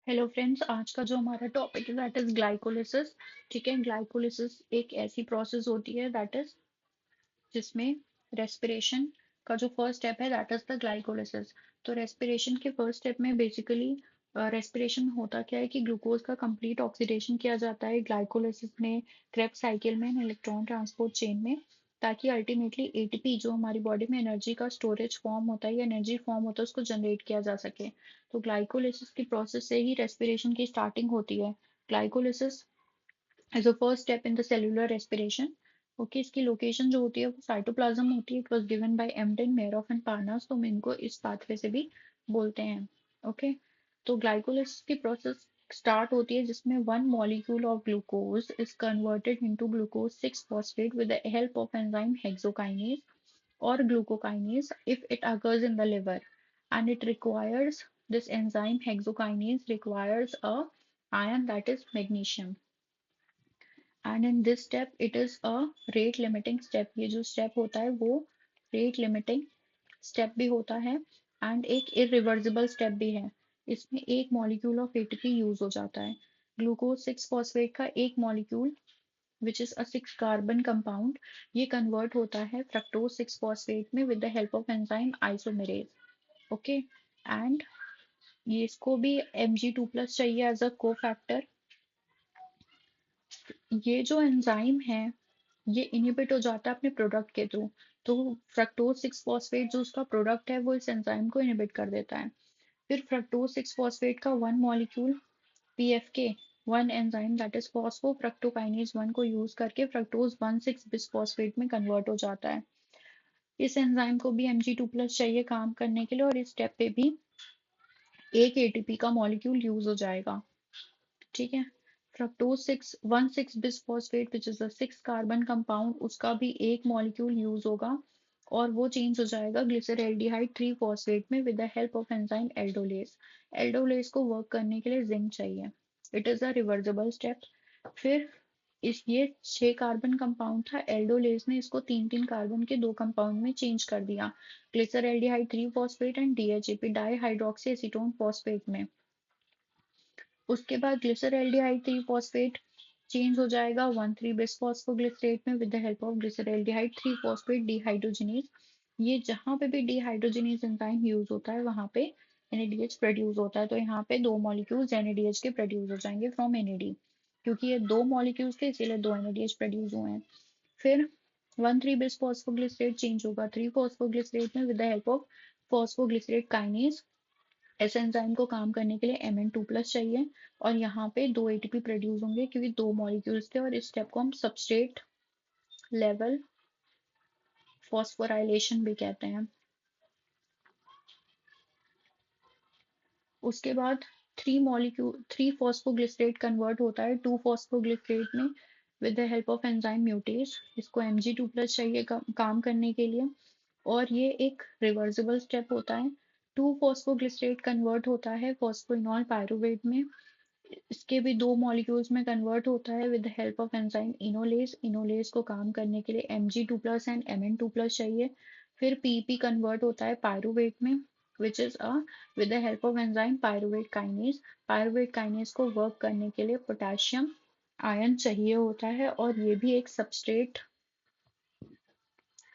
Hello friends, आज का जो हमारा टॉपिक है दैट इज ग्लाइकोलिसिस। ठीक है, ग्लाइकोलिसिस एक ऐसी प्रोसेस होती है दैट इज जिसमें रेस्पिरेशन का जो फर्स्ट स्टेप है दैट इज द ग्लाइकोलिसिस। तो रेस्पिरेशन के फर्स्ट स्टेप में बेसिकली रेस्पिरेशन होता क्या है कि ग्लूकोज का कंप्लीट ऑक्सीडेशन किया जाता है ग्लाइकोलिसिस में, क्रेब्स साइकिल में, इलेक्ट्रॉन ट्रांसपोर्ट चेन में, ताकि अल्टीमेटली एटीपी जो हमारी बॉडी में एनर्जी का स्टोरेज फॉर्म होता है या एनर्जी फॉर्म होता है उसको जनरेट किया जा सके। तो ग्लाइकोलिसिस की प्रोसेस से ही रेस्पिरेशन की स्टार्टिंग होती है। Glycolysis as a first step in the cellular respiration. Okay, इसकी लोकेशन जो होती है वो साइटोप्लाज्म होती है। It was given by Embden, Meyerhof and Parnas, तो हम इनको इस पाथवे से भी बोलते हैं। ओके, तो ग्लाइकोलिसिस की प्रोसेस स्टार्ट होती है जिसमें one molecule of glucose is converted into glucose 6 phosphate with the help of enzyme hexokinase or glucokinase if it occurs in the liver, and it requires this enzyme hexokinase requires a ion that is magnesium, and in this step it is a rate limiting step। ये जो step होता है वो rate limiting step भी होता है and एक irreversible step भी है। इसमें एक molecule of ATP यूज हो जाता है। ग्लूकोज 6 फॉस्फेट का एक molecule which is a 6 carbon compound, ये convert होता है fructose 6 phosphate में with the help of enzyme isomerase। Okay, and ये इसको भी Mg2+ चाहिए एज अ कोफैक्टर। ये जो एंजाइम है ये इनहिबिट हो जाता है अपने प्रोडक्ट के थ्रू। तो फ्रक्टोज 6 फॉस्फेट जो उसका प्रोडक्ट है वो इस एंजाइम को इनहिबिट कर देता है। फिर फ्रक्टोज 6 फॉस्फेट का one molecule PFK, one enzyme that is फॉस्फोफ्रक्टोकाइनेज 1 को यूज करके फ्रक्टोज 1,6 बिसफॉस्फेट में कन्वर्ट हो जाता है। इस एंजाइम को भी Mg2+ चाहिए काम करने के लिए, और इस स्टेप पे भी एक ATP का मॉलिक्यूल यूज हो जाएगा। ठीक है, fructose 6 bisphosphate which is a 6 carbon compound, उसका भी एक मॉलिक्यूल यूज होगा और वो चेंज हो जाएगा ग्लिसरल्डिहाइड 3 फॉस्फेट में with the help of enzyme aldolase. Aldolase को वर्क करने के लिए जिंक चाहिए। It is a reversible step. फिर इस ये 6 कार्बन कंपाउंड था, एल्डोलेज ने इसको 3 कार्बन के 2 कंपाउंड में चेंज कर दिया, glyceraldehyde 3 phosphate and DHAP di hydroxy acetone phosphate में। उसके बाद ग्लिसरल्डिहाइड 3 फॉस्फेट चेंज हो जाएगा 1,3 बिसफॉस्फोग्लिसरेट में with the help of glyceraldehyde 3 phosphate dehydrogenase. ये जहां पे भी डिहाइड्रोजिनेज एंजाइम यूज होता है वहां पे NADH प्रोड्यूस होता है। तो यहाँ पे दो मॉलिक्यूल्स NADH के प्रोड्यूस हो जाएंगे फ्रॉम NAD, क्योंकि ये दो मॉलिक्यूल्स थे इसीलिए दो NADH प्रोड्यूस हुए हैं। फिर 1,3 बिसफॉस्फोग्लिसरेट चेंज होगा 3 फॉस्फोग्लिसरेट में with the help of phosphoglycerate kinase. इस एंजाइम को काम करने के लिए Mn2+ चाहिए, और यहाँ पे दो ATP प्रोड्यूस होंगे क्योंकि दो मॉलिक्यूल्स थे, और इस स्टेप को हम सबस्ट्रेट लेवल फॉस्फोराइलेशन भी कहते हैं। उसके बाद 3 फॉस्फोग्लिसरेट कन्वर्ट होता है 2 फॉस्फोग्लिसरेट में with the help of enzyme म्यूटेज। इसको Mg2+ चाहिए काम करने के लिए, और ये एक रिवर्सिबल स्टेप होता है। 2 फॉस्फोग्लिसरेट कन्वर्ट होता है फॉस्फोइनॉल पायरुवेट में। इसके भी दो मॉलिक्यूल्स में कन्वर्ट होता है with the help of enzyme enolase. Enolase को काम करने के लिए Mg2+ एंड Mn2+ चाहिए। फिर PP कन्वर्ट होता है पायरुवेट में which is a with the help of enzyme pyruvate kinase. Pyruvate kinase को वर्क करने के लिए पोटेशियम आयन चाहिए होता है, और ये भी एक सबस्ट्रेट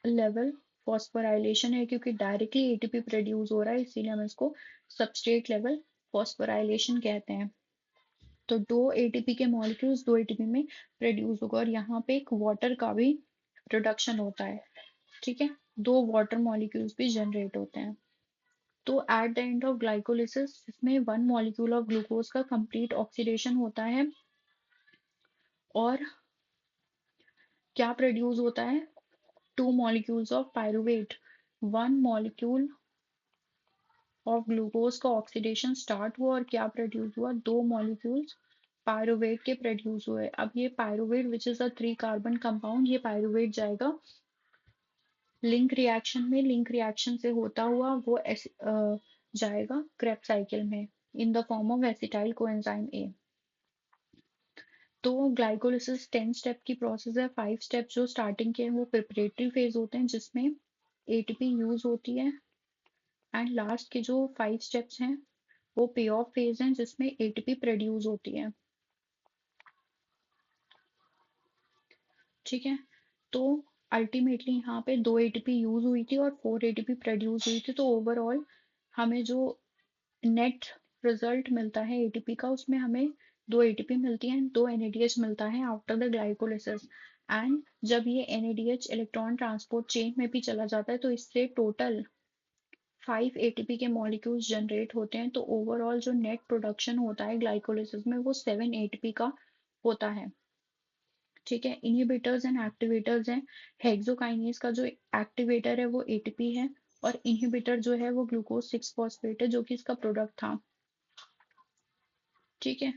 लेवल फॉस्फोराइलेशन है क्योंकि डायरेक्टली ATP प्रोड्यूस हो रहा है, इसीलिए हम इसको सबस्ट्रेट लेवल फॉस्फोराइलेशन कहते हैं। तो दो ATP के मॉलिक्यूल्स दो ATP में प्रोड्यूस होगा, और यहाँ पे एक वाटर का भी प्रोडक्शन होता है। ठीक है, दो वाटर मॉलिक्यूल्स भी जनरेट होते हैं। तो at the end of glycolysis इसमें वन मॉलिक्यूल ऑफ ग्लूकोज का कंप्लीट ऑक्सीडेशन होता है, और क्या प्रोड्यूस होता है, two molecules of pyruvate. One molecule of glucose का ऑक्सीडेशन स्टार्ट हुआ और क्या प्रोड्यूस हुआ, दो मॉलिक्यूल्स पायरुवेट के प्रोड्यूस हुए। अब ये pyruvate which is a 3 carbon compound, ये पायरुवेट जाएगा लिंक रिएक्शन में, लिंक रिएक्शन से होता हुआ वो जाएगा क्रेब्स साइकिल में in the form of acetyl coenzyme A. तो ग्लाइकोलिसिस 10 स्टेप की प्रोसेस है। 5 स्टेप जो स्टार्टिंग के हैं वो प्रिपरेटरी फेज होते हैं जिसमें ATP यूज होती है, एंड लास्ट के जो 5 स्टेप्स हैं वो पे ऑफ फेज है जिसमें एटीपी प्रोड्यूस होती है। ठीक है, तो अल्टीमेटली यहाँ पे 2 एटीपी यूज हुई थी और 4 एटीपी प्रोड्यूस हुई थी, तो ओवरऑल हमें जो नेट रिजल्ट मिलता है एटीपी का, उसमें हमें 2 एटीपी मिलती हैं, 2 एनएडीएच मिलता है आफ्टर द ग्लाइकोलिसिस। एंड जब ये एनएडीएच इलेक्ट्रॉन ट्रांसपोर्ट चेन में भी चला जाता है तो इससे टोटल 5 एटीपी के मॉलिक्यूल्स जनरेट होते हैं, तो ओवरऑल जो नेट प्रोडक्शन होता है ग्लाइकोलिसिस में वो 7 एटीपी का होता है। ठीक है, इनहिबिटर्स एंड एक्टिवेटर्स हैं। हेक्सोकाइनेज का जो एक्टिवेटर है वो एटीपी है, और इनहिबिटर जो है वो ग्लूकोज 6 फॉस्फेट है जो कि इसका प्रोडक्ट था। ठीक है,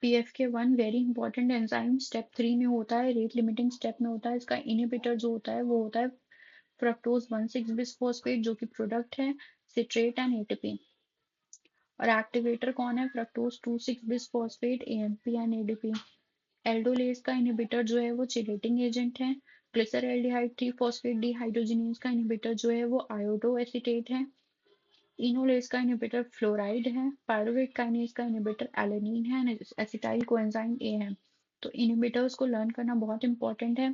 PFK1 very important enzyme step 3 में होता है, रेट लिमिटिंग स्टेप में होता है। इसका इनहिबिटर जो होता है वो होता है फ्रक्टोज 1,6 बिसफॉस्फेट जो कि प्रोडक्ट है सिट्रेट एंड एटीपी। और एक्टिवेटर कौन है? Fructose 2,6 bisphosphate AMP and ADP। Aldolase का इनहिबिटर जो है वो चिलेटिंग एजेंट है। ग्लिसरैल्डिहाइड 3 फॉस्फेट डिहाइड्रोजिनेज का इनहिबिटर जो है वो आयोडो एसीटेट है। इनोलेज का इनहिबिटर फ्लोराइड है। पायरुवेट काइनेज का इनहिबिटर एलेनिन है। एसिटाइल कोएंजाइम ए है। तो इनहिबिटर्स को लर्न करना बहुत इंपॉर्टेंट है।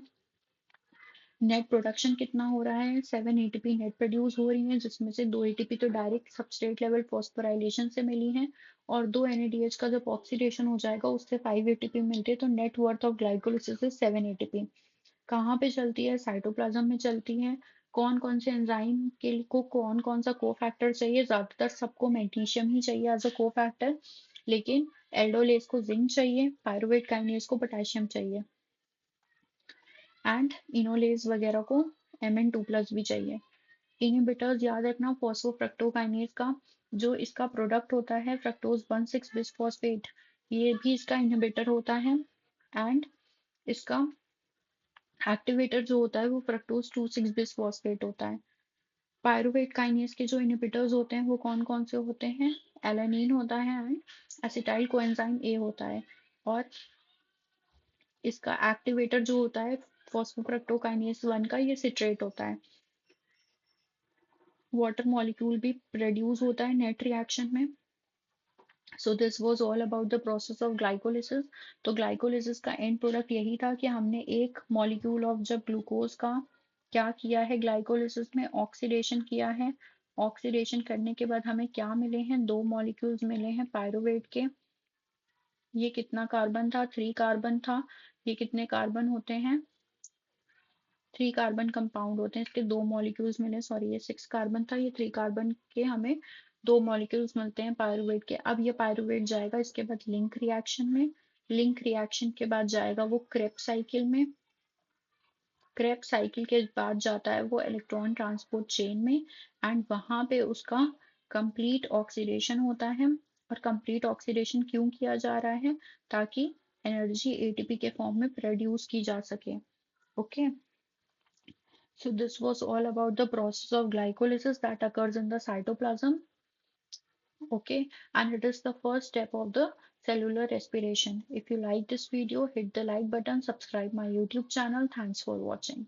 नेट प्रोडक्शन कितना हो रहा है? 7 एटीपी नेट प्रोड्यूस हो रही है, जिसमें से 2 एटीपी तो डायरेक्ट सबस्ट्रेट लेवल फॉस्फोराइलेशन से मिली है, और 2 NADH का जब ऑक्सीडेशन हो जाएगा उससे 5 एटीपी मिलती है, तो net worth of glycolysis is 7 ATP. कहाँ पे चलती है? साइटोप्लाज्म में चलती है। कौन कौन से एंजाइम के लिए को कौन कौन सा कोफैक्टर चाहिए? ज्यादातर सबको मैग्नीशियम ही चाहिए एज अ कोफैक्टर, लेकिन एल्डोलेज को जिंक चाहिए, पायरुवेट काइनेज को पोटेशियम चाहिए, एंड इनोलेज वगैरह को Mn2+ भी चाहिए। इनहिबिटर्स याद रखना, फॉस्फोफ्रक्टोकाइनेज का जो इसका प्रोडक्ट होता है फ्रक्टोज 1,6 बिसफॉस्फेट, ये भी इसका इनहिबिटर होता है। एंड इसका एक्टिवेटर जो होता है वो फ्रक्टोज 2,6 बिसफॉस्फेट होता है। पायरुवेट काइनेज के जो इनहिबिटर्स होते हैं वो कौन कौन से होते हैं? एलानिन होता है एंड एसिटाइल कोएंजाइम ए होता है। और इसका एक्टिवेटर जो होता है फॉस्फोफ्रक्टोकाइनेज 1 का, ये सिट्रेट होता है। वाटर मॉलिक्यूल भी प्रोड्यूस होता है नेट रिएक्शन में। So this was all about the process of glycolysis. तो ग्लाइकोलिसिस का एंड प्रोडक्ट यही था कि हमने एक मॉलिक्यूल ऑफ जब ग्लूकोज का क्या किया है ग्लाइकोलिसिस में, ऑक्सीडेशन किया है। ऑक्सीडेशन करने के बाद हमें क्या मिले हैं? 2 मॉलिक्यूल्स मिले हैं पायरुवेट के। ये कितना कार्बन था? 3 कार्बन था। ये कितने कार्बन होते हैं? 3 कार्बन कंपाउंड होते हैं, इसके 2 मॉलिक्यूल्स मिले। सॉरी, ये 6 कार्बन था, ये 3 कार्बन के हमें 2 मॉलिक्यूल्स मिलते हैं पायरुवेट के। अब ये पायरुवेट जाएगा इसके बाद लिंक रिएक्शन में। लिंक रिएक्शन के बाद जाएगा वो क्रेब्स साइकिल में। क्रेब्स साइकिल के बाद जाता है वो इलेक्ट्रॉन ट्रांसपोर्ट चेन में, एंड वहां पे उसका कंप्लीट ऑक्सीडेशन होता है। और कंप्लीट ऑक्सीडेशन क्यों किया जा रहा है? ताकि एनर्जी एटीपी के फॉर्म में प्रोड्यूस की जा सके। Okay, so this was all about the process of glycolysis that occurs in the cytoplasm. Okay, and it is the first step of the cellular respiration. If you like this video, hit the like button, subscribe my YouTube channel. Thanks for watching.